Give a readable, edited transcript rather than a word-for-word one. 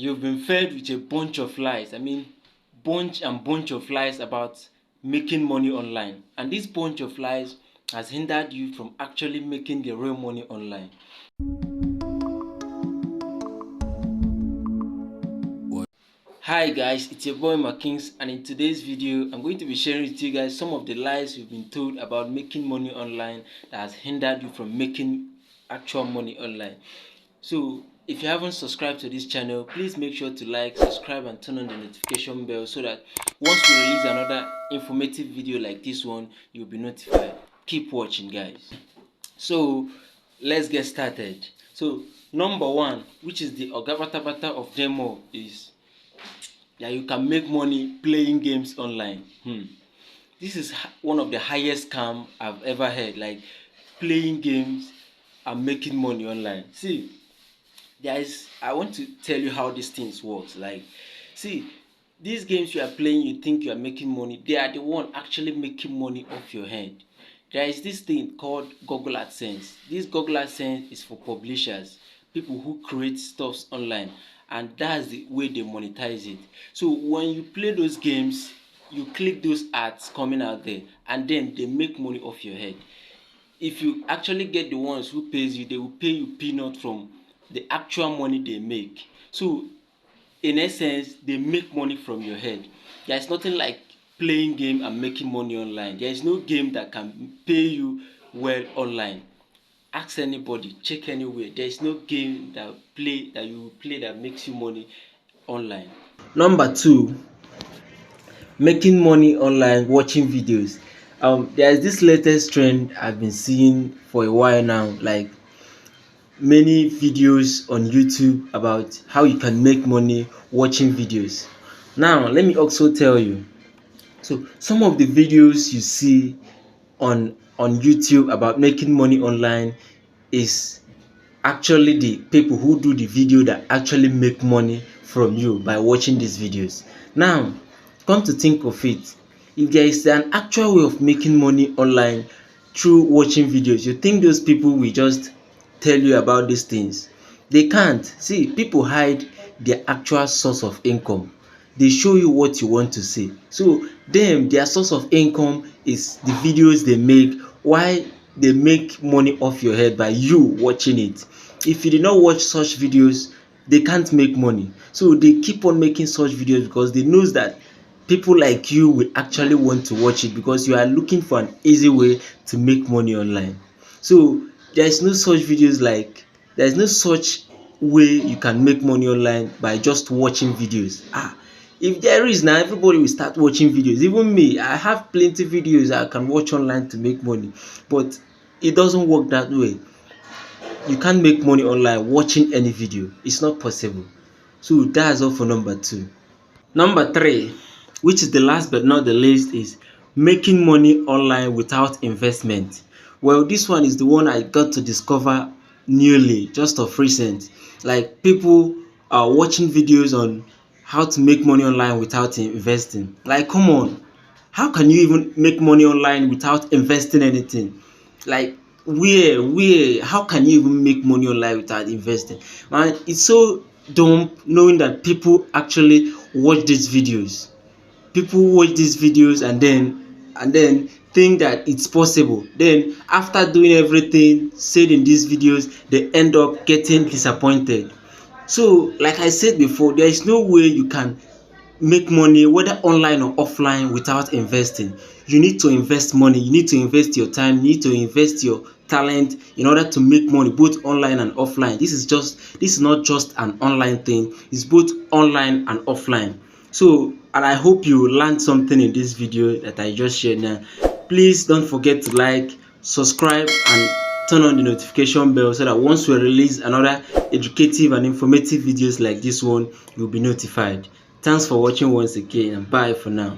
You've been fed with a bunch of lies. Bunch of lies about making money online. And this bunch of lies has hindered you from actually making the real money online. Hi guys, it's your boy MARKKINGS, and in today's video I'm going to be sharing with you guys some of the lies you've been told about making money online that has hindered you from making actual money online. So if you haven't subscribed to this channel, please make sure to like, subscribe and turn on the notification bell so that once we release another informative video like this one, you'll be notified. Keep watching guys. So let's get started. So number one, which is the Ogabata of them all, is that you can make money playing games online. This is one of the highest scam I've ever heard. Like playing games and making money online. See, I want to tell you how these things works. Like, see, these games you are playing, you think you are making money. They are the one actually making money off your head. There is this thing called Google AdSense. This Google AdSense is for publishers, people who create stuffs online, and that's the way they monetize it. So when you play those games, you click those ads coming out there, and then they make money off your head. If you actually get the ones who pays you, they will pay you peanut from the actual money they make. So in essence, they make money from your head. There is nothing like playing game and making money online. There is no game that can pay you well online. Ask anybody, check anywhere. There is no game that you play that makes you money online. Number two, making money online watching videos. There is this latest trend I've been seeing for a while now, like many videos on YouTube about how you can make money watching videos. Now let me also tell you, so some of the videos you see on YouTube about making money online is actually the people who do the video that actually make money from you by watching these videos. Now come to think of it, if there is an actual way of making money online through watching videos, you think those people will just tell you about these things? They can't. See, people hide their actual source of income. They show you what you want to see. So their source of income is the videos they make. Why they make money off your head by you watching it. If you did not watch such videos, they can't make money. So they keep on making such videos because they know that people like you will actually want to watch it, because you are looking for an easy way to make money online. So there is no such way you can make money online by just watching videos. If there is, now everybody will start watching videos. Even me, I have plenty videos I can watch online to make money, but it doesn't work that way. You can't make money online watching any video. It's not possible. So that's all for number two. Number three, which is the last but not the least, is making money online without investment. Well, this one is the one I got to discover newly, just of recent. Like, people are watching videos on how to make money online without investing. Like, come on, how can you even make money online without investing anything? Like, how can you even make money online without investing? Man, it's so dumb knowing that people actually watch these videos. People watch these videos and then think that it's possible. Then after doing everything said in these videos, they end up getting disappointed. So like I said before, there is no way you can make money whether online or offline without investing. You need to invest money, you need to invest your time, you need to invest your talent in order to make money both online and offline. This is not just an online thing, it's both online and offline. So, and I hope you learned something in this video that I just shared now. Please don't forget to like, subscribe and turn on the notification bell so that once we release another educative and informative videos like this one, you'll be notified. Thanks for watching once again, and bye for now.